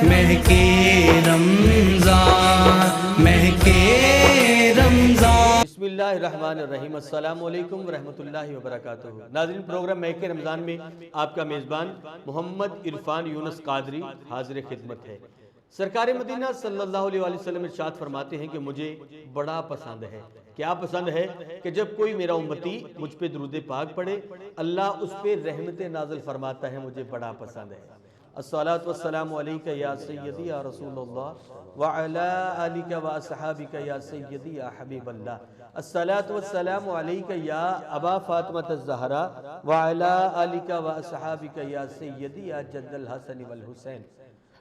مہکے رمضان مہکے رمضان۔ بسم اللہ الرحمن الرحیم، السلام علیکم ورحمۃ اللہ وبرکاتہ۔ ناظرین، پروگرام مہکے رمضان میں آپ کا میزبان محمد عرفان یونس قادری حاضر خدمت ہے۔ سرکار مدینہ صلی اللہ علیہ وسلم ارشاد فرماتے ہیں کہ مجھے بڑا پسند ہے۔ کیا پسند ہے؟ کہ جب کوئی میرا امتی مجھ پہ درود پاک پڑھے، اللہ اس پہ رحمت نازل فرماتا ہے، مجھے بڑا پسند ہے۔ الصلاۃ والسلام علیکہ یا سیدی یا رسول اللہ وعلی آلک واصحابک یا سیدی یا حبیب اللہ۔ الصلاۃ والسلام علیکہ یا ابا فاطمہ الزہرا وعلی آلک واصحابک یا سیدی یا جد الحسن والحسین۔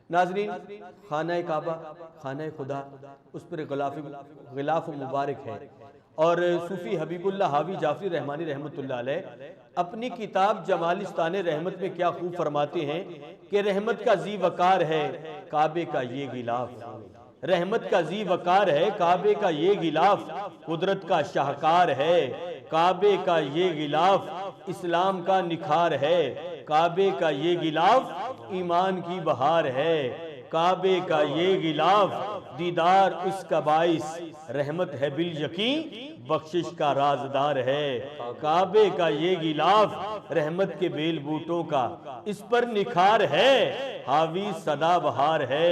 ناظرین، خانہ کعبہ، خانہ خدا، اس پر غلاف مبارک ہے، اور صوفی حبیب اللہ حاوی جعفری رحمانی رحمت اللہ علیہ اپنی کتاب جمالستان رحمت میں کیا خوب فرماتے ہیں کہ رحمت کا ذی وقار ہے کعبے کا یہ غلاف، رحمت کا ذی وقار ہے کعبے کا یہ غلاف، قدرت کا شاہکار ہے کعبے کا یہ غلاف، اسلام کا نکھار ہے کعبے کا یہ غلاف، ایمان کی بہار ہے کعبے کا یہ غلاف، دیدار اس کا باعث رحمت ہے بالیقین، بخشش کا رازدار ہے کعبے کا یہ غلاف، رحمت کے بیل بوٹوں کا اس پر نکھار ہے، حاوی سدا بہار ہے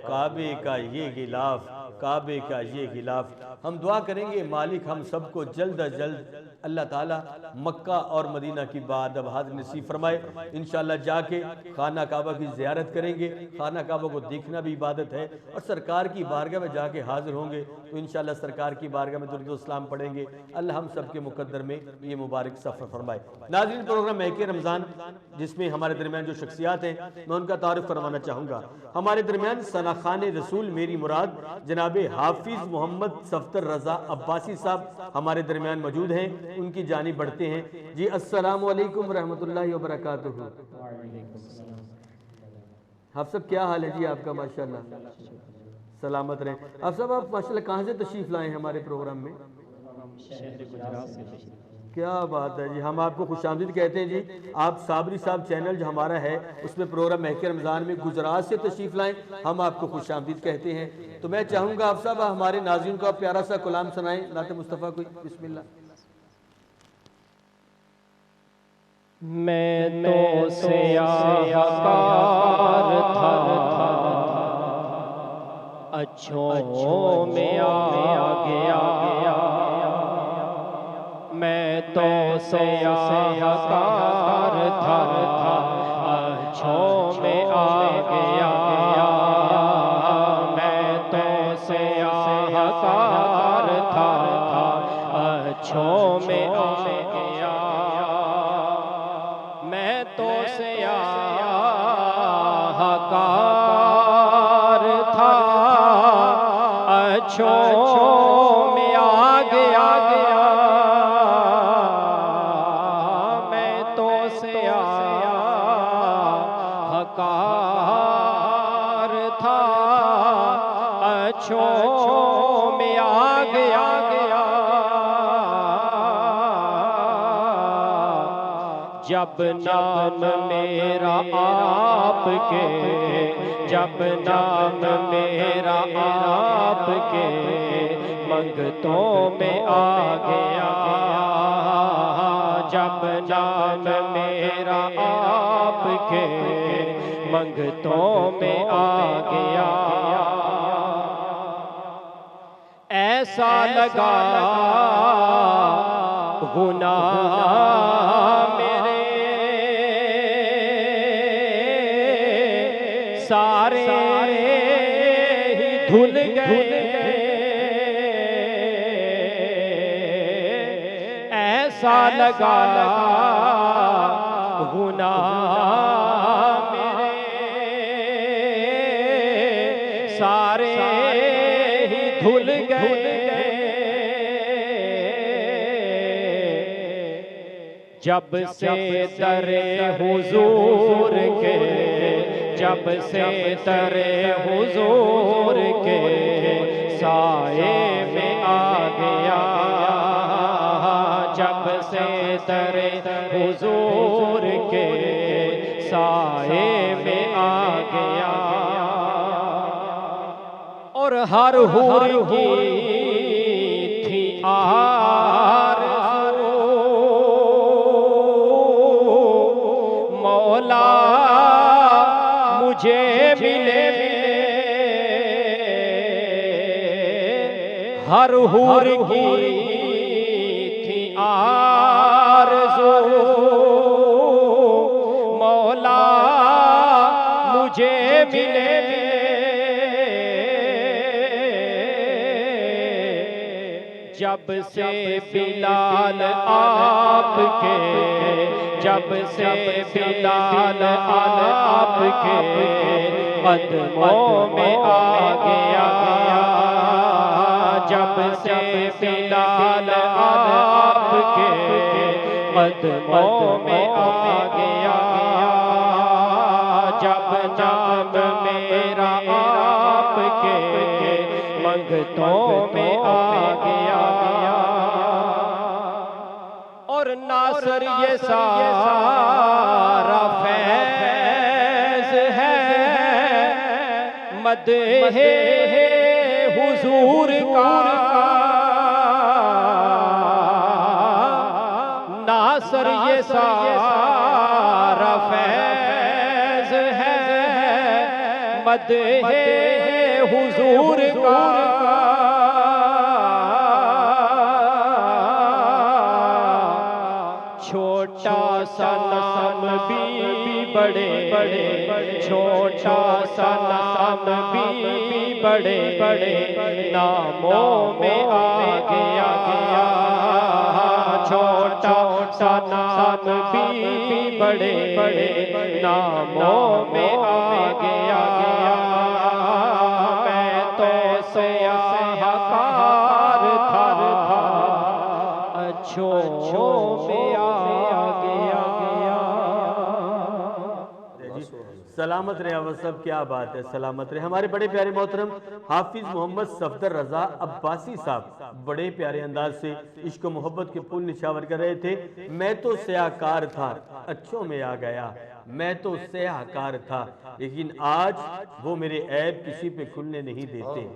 کعبے کا یہ غلاف، کعبے کا یہ غلاف۔ ہم دعا کریں گے مالک ہم سب کو جلد از جلد اللہ تعالیٰ مکہ اور مدینہ کی باداباد نصیب فرمائے۔ انشاءاللہ جا کے خانہ کعبہ کی زیارت کریں گے، خانہ کعبہ کو دیکھنا بھی عبادت ہے، اور سرکار کی بارگاہ میں جا کے حاضر ہوں گے تو انشاءاللہ سرکار کی بارگاہ میں درود و سلام پڑھیں گے۔ اللہ ہم سب کے مقدر میں یہ مبارک سفر فرمائے۔ ناظرین، پروگرام مہکے رمضان جس میں ہمارے درمیان جو شخصیات ہیں میں ان کا تعارف فرمانا چاہوں گا۔ ہمارے درمیان ثناخان رسول میری مراد جناب حافظ محمد صفدر رضا عباسی صاحب ہمارے درمیان موجود ہیں، ان کی جانب بڑھتے ہیں۔ جی السلام علیکم ورحمۃ اللہ وبرکاتہ۔ آپ سب کیا حال ہے جی آپ کا؟ ماشاءاللہ سلامت رہیں۔ آپ سب آپ ماشاءاللہ کہاں سے تشریف لائے ہیں ہمارے پروگرام میں؟ کیا بات ہے جی، ہم آپ کو خوش آمدید کہتے ہیں جی۔ آپ صابری صاحب چینل جو ہمارا ہے اس میں پروگرام مہکے رمضان میں گجرات سے تشریف لائیں، ہم آپ کو خوش آمدید کہتے ہیں۔ تو میں چاہوں گا آپ صاحب ہمارے ناظرین کو آپ پیارا سا کلام سنائیں، نعت مصطفیٰ کوئی، بسم اللہ۔ میں تو سیاہ کار تھا، اچھوں میں آ گیا، میں تو سیاہ کار تھا، اچھوں میں آ گیا، میں تو سیاہ کار تھا، اچھوں میں آ گیا، میں تو سیاہ کار تھا، اچھوں میں آ گیا، میں تو سیاہ کار تھا، اچھوں میں آ گیا، جب نام میرا آپ کے، جب نام میرا آپ کے منگتوں میں آ گیا، جب نام میرا آپ کے منگتوں میں آ گیا، ایسا لگا گناہ میرے سارے ہی دھل گئے، ایسا لگا گناہ میرے سارے ہی دھل گئے، جب سے در حضور کے، جب سے در حضور کے سائے میں آ گیا، جب سے در حضور کے سائے میں آ گیا، اور ہر حور کی تھی آرزو مولا مجھے ملے ہر حور کی تھی آرزو مولا مجھے ملے جب سے بلال آپ کے جب سے بلال آپ کے قدموں میں آ گیا جب سے بلال آپ کے قدموں میں آ گیا جب نام میرا آپ کے منگتوں میں آ گیا اور ناصر یہ سارا فیض ہے مدح حضور کا ناصر یہ سارا فیض ہے مدح حضور کا چھوٹا سا نام بھی بڑے بڑے چھوٹا سا نام بھی بڑے بڑے ناموں میں آ گیا چھوٹا سا نام بھی بڑے بڑے ناموں میں آ گیا میں تو سیاہکار تھا اچھوں میں آ گیا سلامت رہے آواز صاحب کیا بات ہے سلامت رہے ہمارے بڑے پیارے محترم حافظ محمد صفدر رضا عباسی صاحب بڑے پیارے انداز سے عشق و محبت کے پھول نچھاور کر رہے تھے میں تو سیاہکار تھا اچھوں میں آ گیا میں تو سیاہکار تھا لیکن آج وہ میرے عیب کسی پہ کھلنے نہیں دیتے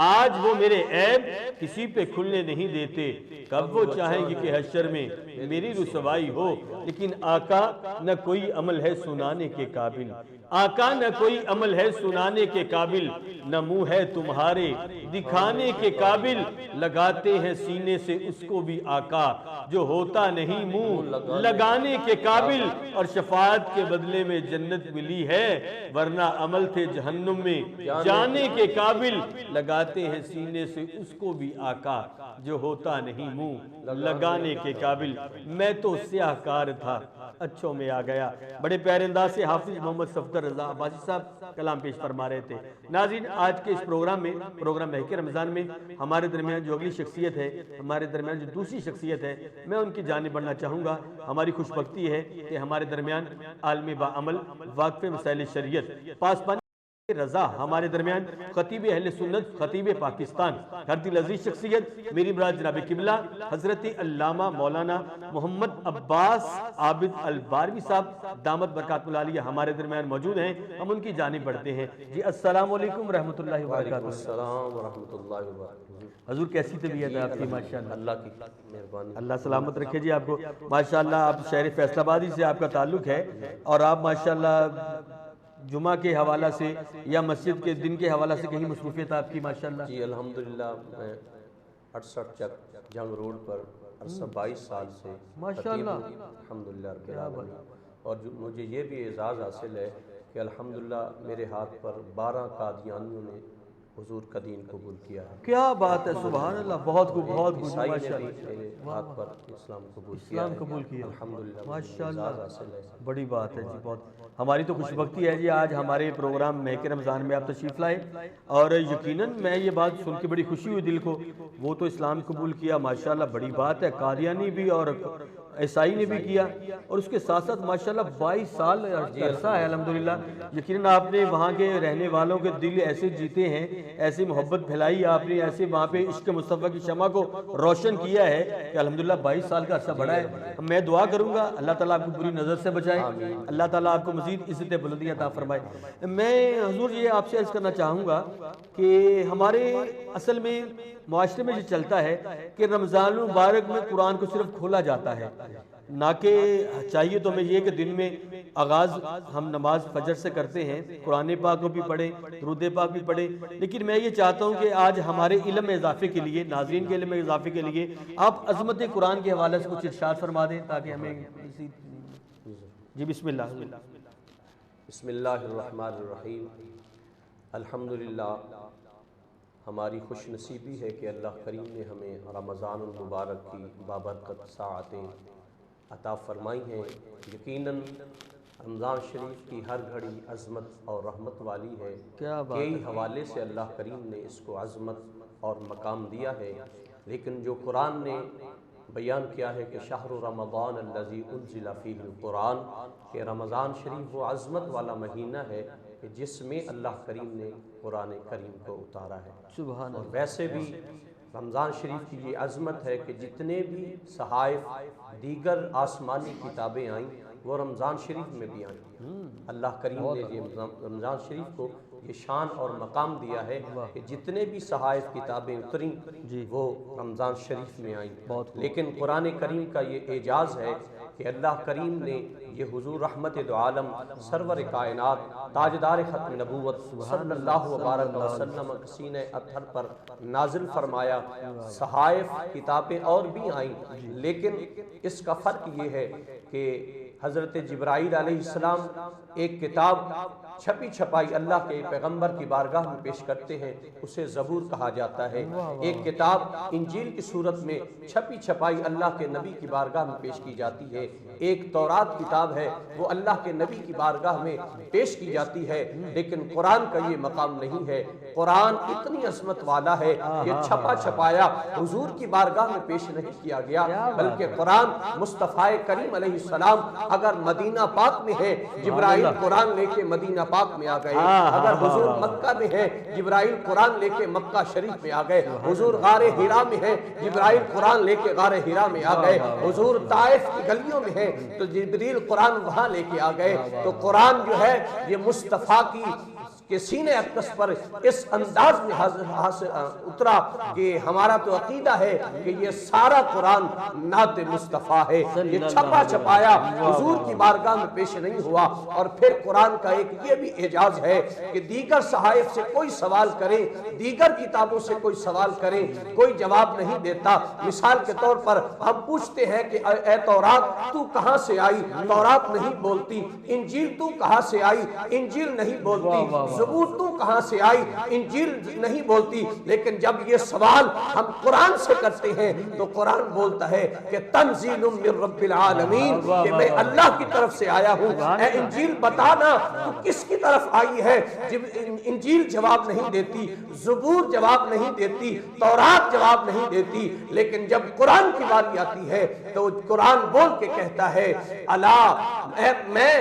آج وہ میرے عیب کسی پہ کھلنے نہیں دیتے کب وہ چاہیں گے کہ حشر میں میری رسوائی ہو لیکن آقا نہ کوئی عمل ہے سنانے کے قابل آقا نہ کوئی عمل ہے سنانے کے قابل نہ منہ ہے تمہارے دکھانے کے قابل لگاتے ہیں سینے سے اس کو بھی آقا جو ہوتا نہیں منہ لگانے کے قابل اور شفاعت کے بدلے میں جنت ملی ہے ورنہ عمل تھے جہنم میں جانے کے قابل لگاتے ہیں سینے سے اس کو بھی آقا جو ہوتا نہیں منہ لگانے کے قابل میں تو سیاہکار تھا اچھوں میں آ گیا بڑے پیارے انداز سے حافظ محمد صفدر رضا عباسی صاحب کلام پیش فرما رہے تھے ناظرین آج کے اس پروگرام میں پروگرام مہک رمضان میں ہمارے درمیان جو اگلی شخصیت ہے ہمارے درمیان جو دوسری شخصیت ہے میں ان کی جانب بڑھنا چاہوں گا ہماری خوش بختی ہے کہ ہمارے درمیان عالم با عمل واقف مسائل شریعت پاسبان رضا ہمارے درمیان خطیب اہل سنت خطیب پاکستان ہر دل عزیز شخصیت میری مراد جناب قبلہ حضرت علامہ مولانا محمد عباس عابد الباروی صاحب دامت برکات العالیہ ہمارے درمیان موجود ہیں ہم ان کی جانب بڑھتے ہیں جی السلام علیکم ورحمۃ اللہ وبرکاتہ السلام ورحمۃ اللہ وبرکاتہ حضور کیسی طبیعت ہے آپ کی ماشاءاللہ اللہ کی مہربانی اللہ سلامت رکھے جی آپ کو ماشاءاللہ آپ شہر فیصل آبادی سے آپ کا تعلق ہے اور آپ ماشاءاللہ جمعہ کے حوالہ سے یا مسجد کے دن کے حوالہ سے کہیں مصروفیت آپ کی ماشاءاللہ جی الحمدللہ میں 68 چک جنگ روڈ پر 22 سال سے ماشاءاللہ الحمدللہ رب العالمین اور مجھے یہ بھی اعزاز حاصل ہے کہ الحمدللہ میرے ہاتھ پر 12 قادیانیوں نے حضور کا دین قبول کیا ہے کیا بات ہے سبحان اللہ بہت خوب بہت خوب عیسائی نے ماشاءاللہ بھی میرے ہاتھ پر اسلام قبول کیا اسلام ہے قبول کیا الحمدللہ ماشاءاللہ اعزاز حاصل ہے بڑی بات ہے جی بہت ہماری تو خوش بختی ہے جی آج ہمارے پروگرام مہک رمضان میں آپ تشریف لائے اور یقیناً میں یہ بات سن کے بڑی خوشی ہوئی دل کو وہ تو اسلام قبول کیا ماشاءاللہ بڑی بات ہے قادیانی بھی اور عیسائی نے بھی کیا، اور اس کے ساتھ ساتھ ماشاءاللہ 22 سال عرصہ ہے الحمدللہ۔ یقیناً آپ نے وہاں کے رہنے والوں کے دل ایسے جیتے ہیں، ایسی محبت پھیلائی آپ نے، ایسے وہاں پہ عشق مصطفیٰ کی شمع کو روشن کیا ہے کہ الحمدللہ 22 سال کا عرصہ بڑا ہے۔ میں دعا کروں گا اللہ تعالیٰ آپ کو بری نظر سے بچائے، اللہ تعالیٰ آپ کو مزید عزت بلندی عطا فرمائے۔ میں حضور یہ آپ سے عرض کرنا چاہوں گا کہ ہمارے اصل میں معاشرے میں یہ چلتا ہے کہ رمضان المبارک میں قرآن کو صرف کھولا جاتا ہے، نہ کہ چاہیے تو ہمیں یہ کہ دن میں آغاز ہم نماز فجر سے کرتے ہیں، قرآن پاک کو بھی پڑھیں، درود پاک بھی پڑھیں، لیکن میں یہ چاہتا ہوں کہ آج ہمارے علم میں اضافے کے لیے، ناظرین کے علم میں اضافے کے لیے آپ عظمت قرآن کے حوالے سے کچھ ارشاد فرما دیں تاکہ ہمیں جی بسم اللہ۔ بسم اللہ الرحمن الرحیم۔ الحمدللہ، ہماری خوش نصیبی ہے کہ اللہ کریم نے ہمیں رمضان المبارک کی بابرکت ساعتیں عطا فرمائی ہیں۔ یقیناً رمضان شریف کی ہر گھڑی عظمت اور رحمت والی ہے، کئی حوالے سے اللہ کریم نے اس کو عظمت اور مقام دیا ہے، لیکن جو قرآن نے بیان کیا ہے کہ شہر رمضان الذی انزل فیہ القرآن، کہ رمضان شریف وہ عظمت والا مہینہ ہے کہ جس میں اللہ کریم نے قرآن کریم کو اتارا ہے۔ سبحان اور ویسے بھی رمضان شریف کی یہ عظمت ہے کہ جتنے بھی صحائف دیگر آسمانی کتابیں آئیں وہ رمضان شریف میں بھی آئیں۔ اللہ کریم نے یہ رمضان شریف کو یہ شان اور مقام دیا ہے کہ جتنے بھی صحائف کتابیں اتریں وہ رمضان شریف میں آئیں۔ لیکن قرآن کریم کا یہ اعجاز ہے کہ اللہ کریم نے یہ حضور رحمت دو عالم سرور کائنات تاجدار ختم نبوت صلی اللہ وبارک وسلم سینہ اطہر پر نازل فرمایا۔ صحائف کتابیں اور بھی آئیں، لیکن اس کا فرق یہ ہے کہ حضرت جبرائیل علیہ السلام ایک کتاب چھپی چھپائی اللہ کے پیغمبر کی بارگاہ میں پیش کرتے ہیں، اسے زبور کہا جاتا ہے۔ ایک کتاب انجیل کی صورت میں چھپی چھپائی اللہ کے نبی کی بارگاہ میں پیش کی جاتی ہے۔ ایک تورات کتاب ہے، وہ اللہ کے نبی کی بارگاہ میں پیش کی جاتی ہے، لیکن قرآن کا یہ مقام نہیں ہے۔ قرآن اتنی عظمت والا ہے کہ چھپا چھپایا حضور کی بارگاہ میں پیش نہیں کیا گیا، بلکہ قرآن مصطفیٰ کریم علیہ السلام اگر مدینہ پاک میں ہے، جبرائیل قرآن لے کے مدینہ پاک میں آ گئے۔ اگر حضور مکہ میں ہے، جبرائیل قرآن لے کے مکہ شریف میں آ گئے۔ حضور غار ہیرا میں ہے، جبرائیل قرآن لے کے غار ہیرا میں آ گئے۔ حضور طائف کی گلیوں میں ہے تو جبریل قرآن وہاں لے کے آ گئے۔ تو قرآن جو ہے یہ مصطفیٰ کے سینے اقدس پر اس انداز میں اترا کہ ہمارا تو عقیدہ ہے کہ یہ سارا قرآن نعت مصطفیٰ ہے، یہ چھپا چھپایا حضور کی بارگاہ میں پیش نہیں ہوا۔ اور پھر قرآن کا ایک یہ بھی اعجاز ہے کہ دیگر صحائف سے کوئی سوال کریں، دیگر کتابوں سے کوئی سوال کریں، کوئی جواب نہیں دیتا۔ مثال کے طور پر ہم پوچھتے ہیں کہ اے تورات تو کہاں سے آئی؟ تورات نہیں بولتی۔ انجیل تو کہاں سے آئی؟ انجیل نہیں بولتی۔ زبور تو کہاں سے آئی؟ انجیل نہیں بولتی۔ لیکن جب یہ سوال ہم قرآن سے کرتے ہیں تو قرآن بولتا ہے کہ تنزیل من رب العالمین، کہ میں اللہ کی طرف سے آیا ہوں۔ اے انجیل بتانا تو کس کی طرف آئی ہے؟ انجیل جواب نہیں دیتی، زبور جواب نہیں دیتی، تورات جواب نہیں دیتی، لیکن جب قرآن کی باری آتی ہے تو قرآن بول کے کہتا ہے الا، میں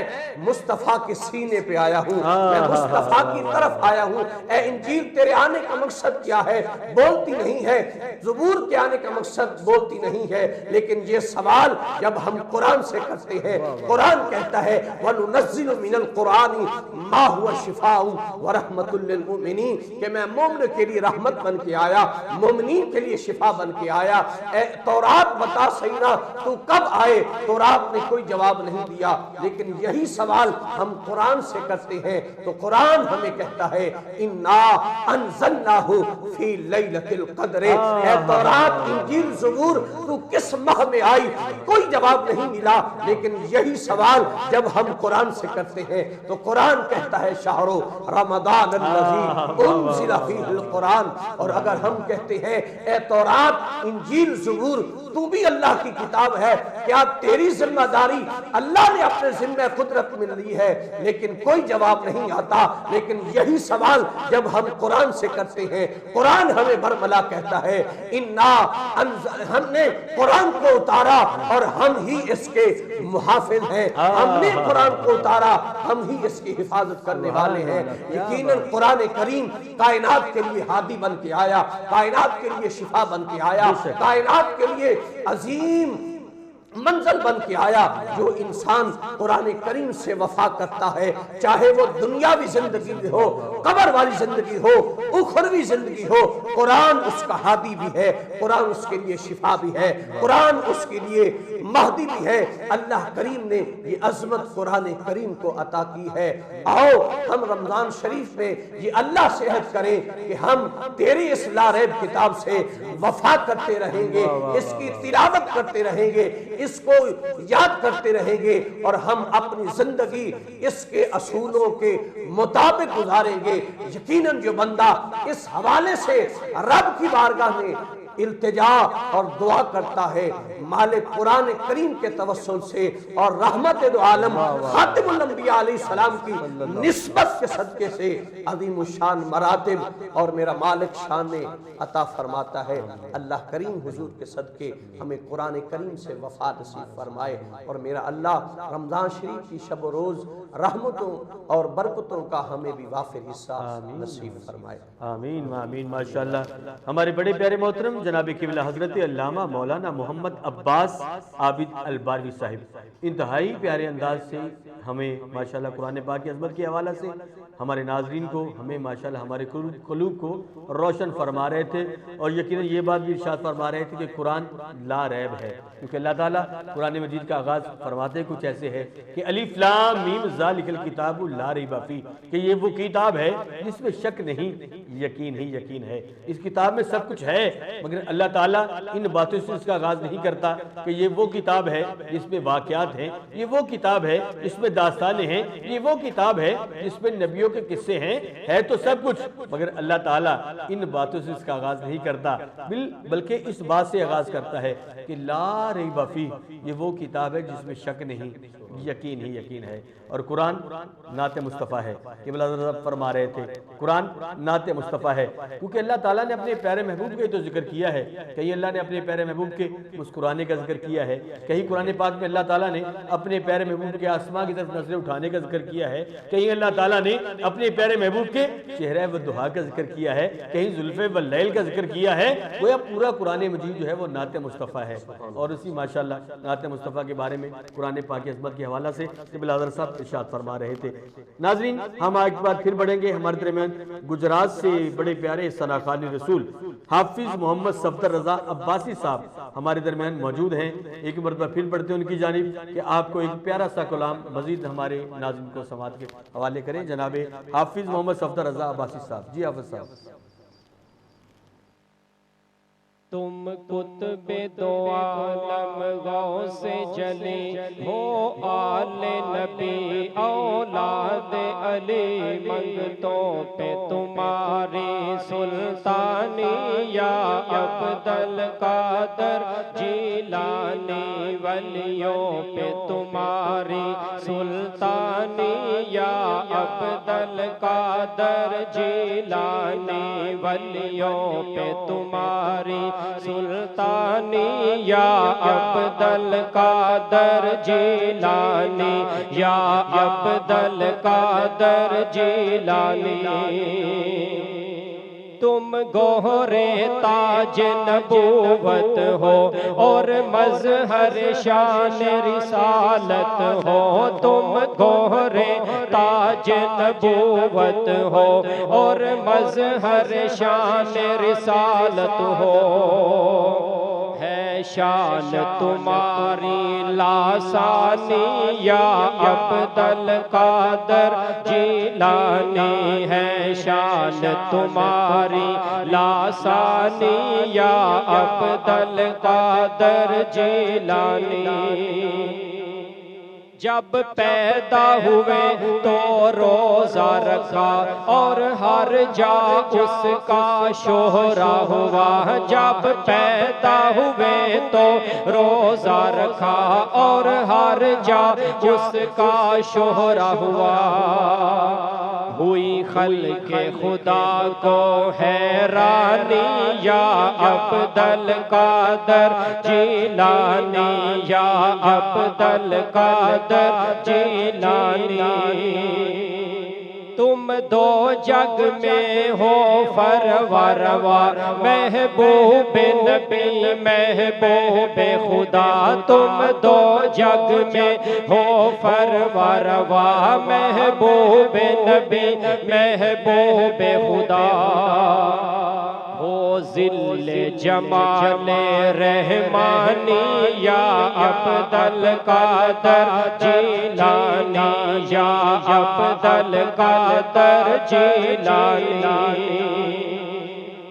مصطفیٰ کے سینے پہ آیا ہوں، میں مصطفیٰ کی طرف آیا ہوں۔ اے انجیل تیرے آنے کا مقصد کیا ہے؟ بولتی نہیں ہے۔ زبور کے آنے کا مقصد بولتی نہیں ہے۔ لیکن یہ سوال جب ہم قرآن سے کرتے ہیں، قرآن کہتا ہے وَنُنَزِّلُ مِنَ الْقُرْآنِ مَا هُوَ شِفَاءٌ وَرَحْمَةٌ لِّلْمُؤْمِنِينَ، کہ میں مومن کے لیے رحمت بن کے آیا، مومنین کے لیے شفا بن کے آیا۔ اے تورات بتا سینا تو کب آئے؟ تورات نے کوئی جواب نہیں دیا۔ لیکن یہی سوال ہم قرآن سے کرتے ہیں تو قرآن ہمیں کہتا ہے اِنَّا أَنزَلْنَاهُ فِي لَيْلَةِ الْقَدْرِ، اے تورات انجیل زبور تو کس ماہ میں آئی؟ کوئی جواب نہیں ملا۔ لیکن یہی سوال جب ہم قرآن سے کرتے ہیں تو قرآن کہتا ہے شہر رمضان الذی انزل فیہ القرآن۔ اور اگر ہم کہتے ہیں اے تورات انجیل زبور تو بھی اللہ کی کتاب ہے، کیا تیری ذمہ داری اللہ نے اپنے ذمہ قدرت میں لی ہے؟ لیکن کوئی جواب نہیں آتا۔ لیکن لیکن یہی سوال جب ہم قرآن سے کرتے ہیں، قرآن ہمیں برملا کہتا ہے ہم نے قرآن کو اتارا اور ہم ہی اس کے محافظ ہیں، ہم نے قرآن کو اتارا، ہم ہی اس کی حفاظت کرنے والے ہیں۔ یقیناً قرآن کریم کائنات کے لیے ہادی بن کے آیا، کائنات کے لیے شفا بن کے آیا، کائنات کے لیے عظیم منزل بن کے آیا۔ جو انسان قرآن کریم سے وفا کرتا ہے، چاہے وہ دنیاوی زندگی بھی ہو، قبر والی زندگی ہو، اخروی زندگی ہو، قرآن اس کا ہادی بھی ہے، قرآن اس کے لیے شفا بھی ہے، قرآن اس کے لیے مہدی بھی ہے۔ اللہ کریم نے یہ عظمت قرآن کریم کو عطا کی ہے۔ آؤ ہم رمضان شریف میں یہ اللہ سے عہد کریں کہ ہم تیری اس لا ریب کتاب سے وفا کرتے رہیں گے، اس کی تلاوت کرتے رہیں گے، اس کو یاد کرتے رہیں گے، اور ہم اپنی زندگی اس کے اصولوں کے مطابق گزاریں گے۔ یقیناً جو بندہ اس حوالے سے رب کی بارگاہ میں التجا اور دعا کرتا ہے، مالک قرآن کریم کے توسل سے اور رحمت دو عالم خاتم الانبیاء علیہ السلام کی نسبت کے صدقے سے عظیم الشان مراتب اور میرا مالک شان عطا فرماتا ہے۔ اللہ کریم حضور کے صدقے ہمیں قرآن کریم سے وفا نصیب فرمائے، اور میرا اللہ رمضان شریف کی شب و روز رحمتوں اور برکتوں کا ہمیں بھی وافر حصہ نصیب فرمائے۔ آمین آمین ماشاءاللہ۔ ہمارے بڑے پیارے محترم جناب قبلہ حضرت علامہ مولانا محمد عباس عابد الباروی صاحب انتہائی پیارے انداز سے ہمیں ماشاءاللہ قرآن پاک کی عظمت کے حوالہ سے ہمارے ناظرین کو، ہمیں ماشاءاللہ ہمارے قلوب کو روشن فرما رہے تھے، اور یقیناً یہ بات بھی ارشاد فرما رہے تھے کہ قرآن لا ریب ہے، کیونکہ اللہ تعالیٰ قرآن مجید کا آغاز فرماتے کچھ ایسے ہے کہ الف لام میم ذالک الکتاب لا ریب فیہ، کہ یہ وہ کتاب ہے جس میں شک نہیں، یقین ہی یقین ہے۔ اس کتاب میں سب کچھ ہے، مگر اللہ تعالیٰ ان باتوں سے اس کا آغاز نہیں کرتا کہ یہ وہ کتاب ہے جس میں واقعات ہیں، یہ وہ کتاب ہے جس میں داستانیں ہیں، یہ وہ کتاب ہے جس میں نبیوں کے قصے ہیں، ہے تو سب کچھ، مگر اللہ تعالیٰ ان باتوں سے اس کا آغاز نہیں کرتا، بلکہ اس بات سے آغاز کرتا ہے کہ لا ریب فیہ، یہ وہ کتاب ہے جس میں شک نہیں، یقین ہی یقین ہے۔ اور قرآن نعت مصطفیٰ ہے، قبلہ حضرت فرما رہے تھے قرآن نعت مصطفیٰ ہے، کیونکہ اللہ تعالیٰ نے اپنے پیارے محبوب کے تو ذکر کیا ہے، کہیں اللہ نے اپنے پیارے محبوب کے مسکرانے کا ذکر کیا ہے، کہیں قرآن پاک میں اللہ تعالیٰ نے اپنے پیارے محبوب کے آسماں کی طرف نظریں اٹھانے کا ذکر کیا ہے، کہیں اللہ تعالیٰ نے اپنے پیارے محبوب کے چہرہ و دہا کا ذکر کیا ہے، کہیں زلف و لیل کا ذکر کیا ہے۔ وہ پورا قرآن مجید جو ہے وہ نعت مصطفیٰ ہے، اور اسی ماشاءاللہ نعت مصطفیٰ کے بارے میں قرآن پاک کی عظمت کے حوالہ سے قبلہ حضرت صاحب ارشاد فرما رہے تھے۔ ناظرین ہم آج کے بعد پھر بڑھیں گے، ہمارے درمیان گجرات سے بڑے پیارے ثناخوان رسول حافظ محمد صفدر رضا عباسی صاحب ہمارے درمیان موجود ہیں۔ ایک مرتبہ پھر پڑھتے ہیں ان کی جانب کہ آپ کو ایک پیارا سا کلام مزید ہمارے ناظرین کو سماعت کے حوالے کریں۔ جناب حافظ محمد صفدر رضا عباسی صاحب، جی حافظ صاحب۔ تم قطب دو عالم غوث جلی ہو، آل نبی اولاد علی، منگتوں پہ تمہاری سلطانی، یا عبد القادر جیلانی، ولیوں پہ تمہاری سلطانی، یا عبد القادر جیلانی، ولیوں پہ تمہاری سلطانی، یا عبد القادر جیلانی، یا عبد القادر جیلانی۔ تم گوہر تاج نبوت ہو اور مظہر شان رسالت ہو، تم گوہر تاج نبوت ہو اور مظہر شان رسالت ہو، ہے شان تمہاری لاسانی، یا عبد القادر جیلانی، ہے شان تمہاری لاسانی، یا عبد القادر جیلانی۔ جب پیدا ہوئے تو روزہ رکھا اور ہر جا اس کا شہرا ہوا، جب پیدا ہوئے تو روزہ رکھا اور ہر جا اس کا شہرا ہوا، ہوئی خلق خدا کو حیرانی یا عبد القادر جیلانی یا عبد القادر جیلانی تم دو جگ میں ہو فروروا محبوب نبی محبوب خدا تم دو جگ میں ہو فروروا محبوب نبی محبوب خدا ہو ذل جمال رحمانی یا عبد القادر جیلانی یا عبد القادر جیلانی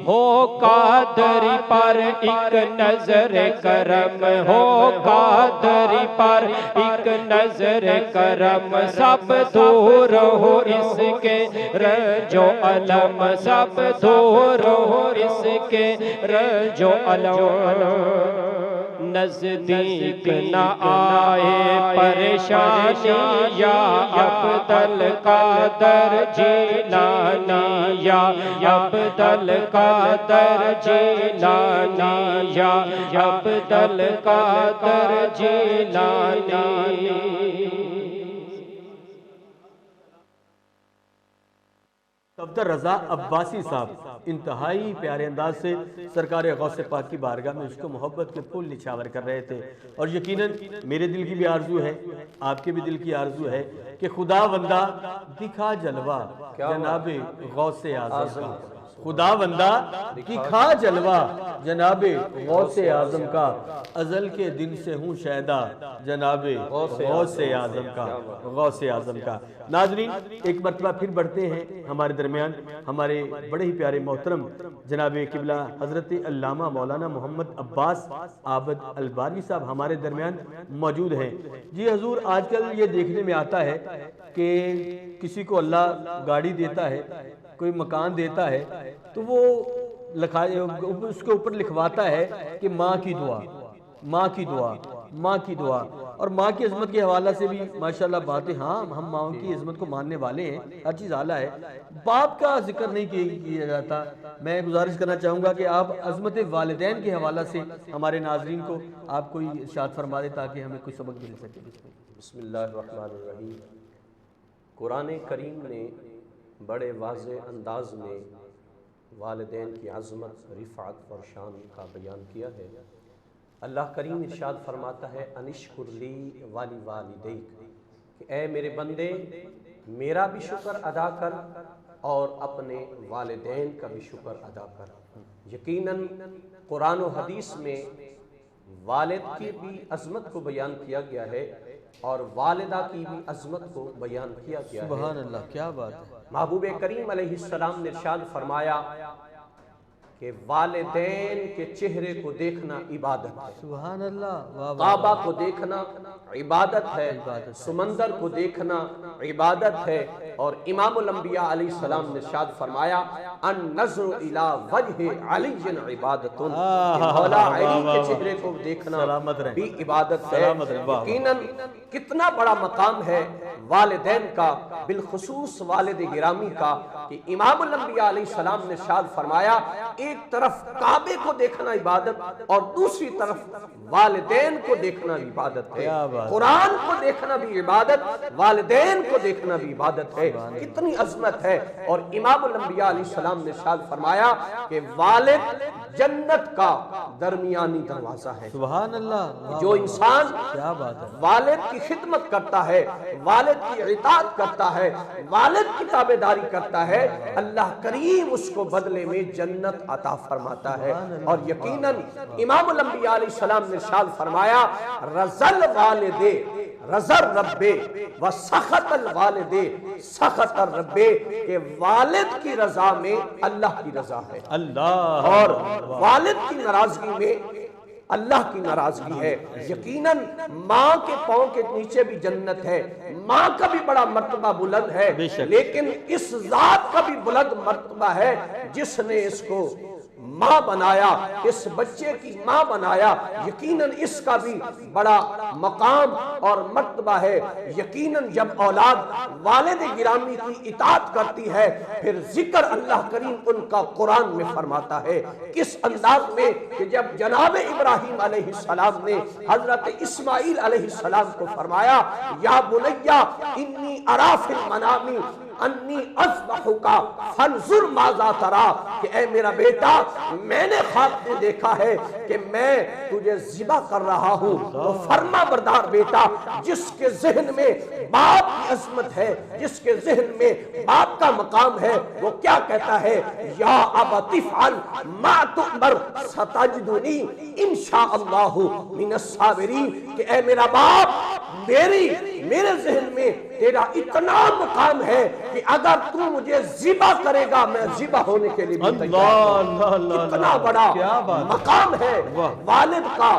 ہو قادری پر ایک نظر کرم ہو قادری پر ایک نظر کرم سب دور ہو اس کے رنج و الم سب دور ہو اس کے رنج و الم نزدیک نہ آئے پریشانی یا عبد القادر جیلانی یا عبد القادر جیلانی یا عبد القادر جیلانی صفدر رضا عباسی صاحب انتہائی پیارے انداز سے سرکار غوث پاک کی بارگاہ میں اس کو محبت کے پھول نچھاور کر رہے تھے، اور یقیناً میرے دل کی بھی آرزو ہے، آپ کے بھی دل کی آرزو ہے کہ خدا بندہ دکھا جلوہ جناب غوث اعظم کا، خدا بندہ دکھا جلوہ جناب غوث اعظم کا، ازل کے دن سے ہوں شیدا جناب غوث اعظم کا، غوث اعظم کا۔ ناظرین ایک مرتبہ پھر بڑھتے ہیں ہمارے درمیان ہمارے بڑے ہی پیارے محترم جناب قبلہ حضرت علامہ مولانا محمد عباس عابد الباروی صاحب ہمارے درمیان موجود ہیں۔ جی حضور، آج کل یہ دیکھنے میں آتا ہے کہ کسی کو اللہ گاڑی دیتا ہے، کوئی مکان دیتا ہے، تو وہ اس کے اوپر لکھواتا ہے کہ ماں کی دعا، ماں کی دعا، ماں کی دعا، اور ماں کی عظمت کے حوالہ سے بھی ماشاءاللہ باتیں، ہاں ہم ماں کی عظمت کو ماننے والے ہیں، ہر چیز اعلیٰ ہے، باپ کا ذکر نہیں کیا جاتا۔ میں گزارش کرنا چاہوں گا کہ آپ عظمت والدین کے حوالہ سے ہمارے ناظرین کو آپ کوئی ارشاد فرما دیں تاکہ ہمیں کوئی سبق مل سکے۔ بسم اللہ الرحمن الرحیم۔ قرآن کریم نے بڑے واضح انداز میں والدین کی عظمت، رفعت اور شان کا بیان کیا ہے۔ اللہ کریم ارشاد فرماتا ہے انشکر لی والی والدیک، کہ اے میرے بندے میرا بھی شکر ادا کر اور اپنے والدین کا بھی شکر ادا کر۔ یقیناً قرآن و حدیث میں والد کی بھی عظمت کو بیان کیا گیا ہے اور والدہ کی بھی عظمت کو بیان کیا گیا ہے۔ سبحان اللہ، کیا بات ہے۔ محبوب کریم علیہ السلام نے ارشاد فرمایا کہ والدین کے چہرے کو دیکھنا عبادت ہے، سبحان اللہ، کعبہ کو دیکھنا عبادت ہے، سمندر کو دیکھنا عبادت ہے، اور امام الانبیاء علیہ السلام نے ارشاد فرمایا النظر الی وجہ علی عبادت، مولا علی کے چہرے کو دیکھنا بھی عبادت ہے۔ یقیناً کتنا بڑا مقام ہے والدین کا، بالخصوص والد گرامی کا، کہ امام الانبیاء علیہ السلام نے ارشاد فرمایا ایک طرف کعبے کو دیکھنا عبادت اور دوسری طرف والدین کو دیکھنا عبادت ہے، قرآن کو دیکھنا بھی عبادت، والدین کو دیکھنا بھی عبادت ہے۔ کتنی عظمت ہے۔ اور امام الانبیاء علیہ السلام نے ارشاد فرمایا کہ والد جنت کا درمیانی دروازہ ہے۔ سبحان اللہ، جو انسان کیا بات ہے، والد کی خدمت کرتا ہے، والد کی اطاعت کرتا ہے، والد کی تابعداری کرتا ہے، اللہ کریم اس کو بدلے میں جنت عطا فرماتا ہے۔ اور یقیناً امام الانبیاء علیہ السلام نے ارشاد فرمایا رضل والدے رضر ربے و سخط الوالدے سخط الربے، کہ والد کی رضا میں اللہ کی رضا ہے، اللہ، اور والد کی ناراضگی میں اللہ کی ناراضگی ہے۔ یقیناً ماں کے پاؤں کے نیچے بھی جنت ہے، ماں کا بھی بڑا مرتبہ بلند ہے، لیکن اس ذات کا بھی بلند مرتبہ ہے جس نے اس کو ماں بنایا، اس بچے کی ماں بنایا، یقیناً اس کا بھی بڑا مقام اور مرتبہ ہے۔ یقیناً جب اولاد والد گرامی کی اطاعت کرتی ہے پھر ذکر اللہ کریم ان کا قرآن میں فرماتا ہے۔ کس انداز میں کہ جب جناب ابراہیم علیہ السلام نے حضرت اسماعیل علیہ السلام کو فرمایا یا بنیا انی ارا فی المنام انی اذبحک فانظر ماذا تری، کہ اے میرا بیٹا میں نے خواب میں دیکھا ہے کہ میں تجھے ذبح کر رہا ہوں، تو فرما بردار بیٹا جس کے ذہن میں باپ کی عظمت ہے، جس کے ذہن میں باپ کا مقام ہے، وہ کیا کہتا ہے؟ یا ابت افعل ما تؤمر ستجدنی انشاءاللہ من الصابرین، کہ اے میرا باپ میرے ذہن میں تیرا اتنا مقام ہے کہ اگر تو مجھے ذبح کرے گا میں ذبح ہونے کے لیے بھی تیار ہوں۔ اتنا بڑا مقام ہے والد کا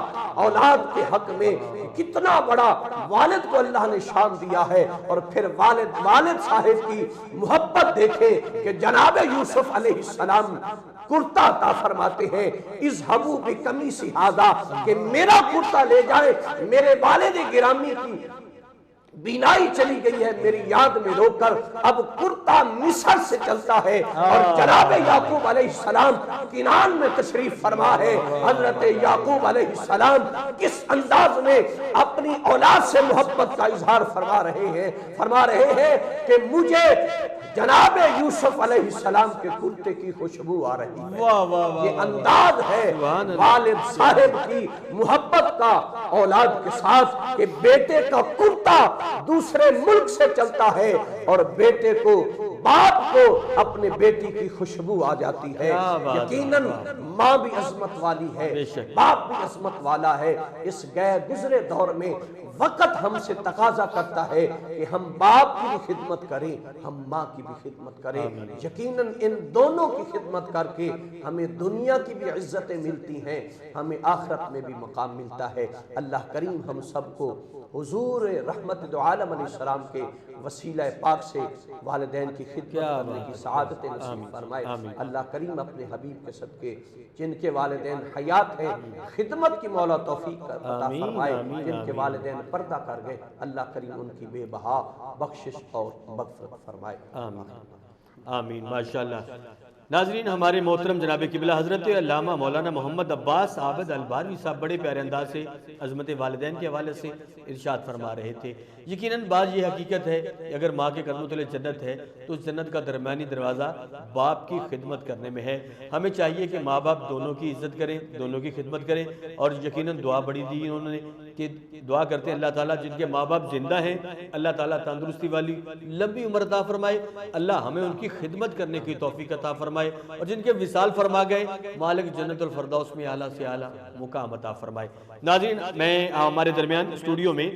اولاد کے حق میں، کتنا بڑا والد کو اللہ نے شان دیا ہے۔ اور پھر والد صاحب کی محبت دیکھیں کہ جناب یوسف علیہ السلام کرتا عطا فرماتے ہیں، اذهبوا بقمیصی ھذا، کہ میرا کرتا لے جائے، میرے والد گرامی کی بینائی چلی گئی ہے میری یاد میں رو کر، اب کرتا مصر سے چلتا ہے۔ اور جناب یعقوب علیہ السلام کنعان میں تشریف فرما ہے۔ حضرت یعقوب علیہ السلام کس انداز میں اپنی اولاد سے محبت کا اظہار فرما رہے ہیں کہ مجھے جناب یوسف علیہ السلام کے کرتے کی خوشبو آ رہی ہے۔ یہ انداز ہے والد صاحب کی محبت کا اولاد کے ساتھ کہ بیٹے کا کرتا دوسرے ملک سے چلتا ہے اور بیٹے کو باپ کو اپنے بیٹی کی خوشبو آ جاتی ہے۔ یقیناً ماں بھی عظمت والی ہے، باپ بھی عظمت والا ہے۔ اس گئے گزرے دور میں وقت ہم سے تقاضا کرتا ہے کہ ہم باپ کی بھی خدمت کریں، ہم ماں کی بھی خدمت کریں۔ یقیناً ان دونوں کی خدمت کر کے ہمیں دنیا کی بھی عزتیں ملتی ہیں، ہمیں آخرت میں بھی مقام ملتا ہے۔ اللہ کریم ہم سب کو حضور رحمت دو عالم علیہ السلام کے وسیلہ پاک سے والدین کی خدمت کرنے کی سعادت نصیب فرمائے۔ اللہ کریم اپنے حبیب کے صدقے جن کے والدین حیات ہیں خدمت کی مولا توفیق عطا فرمائے، جن کے والدین پردہ کر گئے اللہ کریم ان کی بے بہا بخشش اور مغفرت فرمائے۔ آمین ماشاءاللہ۔ ناظرین ہمارے محترم جناب قبلہ حضرت علامہ مولانا محمد عباس عابد الباروی صاحب بڑے پیارے انداز سے عظمت والدین کے حوالے سے ارشاد فرما رہے تھے۔ یقیناً بعض یہ حقیقت ہے کہ اگر ماں کے قدموں تلے جنت ہے تو اس جنت کا درمیانی دروازہ باپ کی خدمت کرنے میں ہے۔ ہمیں چاہیے کہ ماں باپ دونوں کی عزت کریں، دونوں کی خدمت کریں، اور یقیناً دعا بڑی دی انہوں نے کہ دعا کرتے ہیں اللہ تعالیٰ جن کے ماں باپ زندہ ہیں اللہ تعالیٰ تندرستی والی لمبی عمر عطا فرمائے، اللہ ہمیں ان کی خدمت کرنے کی توفیق عطا فرمائے، اور جن کے وصال فرما گئے مالک جنت الفردوس میں اعلیٰ سے اعلیٰ مقام عطا فرمائے۔ ناظرین میں ہمارے درمیان اسٹوڈیو میں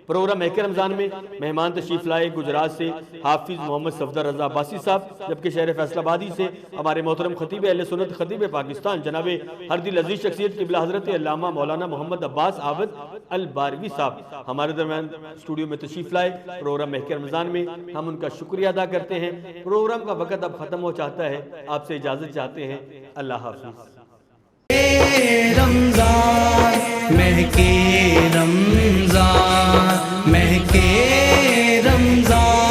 پروگرام مہک رمضان میں مہمان تشریف لائے گجرات سے حافظ محمد صفدر رضا عباسی صاحب، جبکہ شہر فیصل آبادی سے ہمارے محترم خطیب اہل سنت خطیب پاکستان جناب ہر دل عزیز شخصیت قبلہ حضرت علامہ مولانا محمد عباس عابد الباروی صاحب ہمارے درمیان اسٹوڈیو میں تشریف لائے پروگرام مہک رمضان میں۔ ہم ان کا شکریہ ادا کرتے ہیں۔ پروگرام کا وقت اب ختم ہو چاہتا ہے، آپ سے اجازت چاہتے ہیں۔ اللہ حافظ۔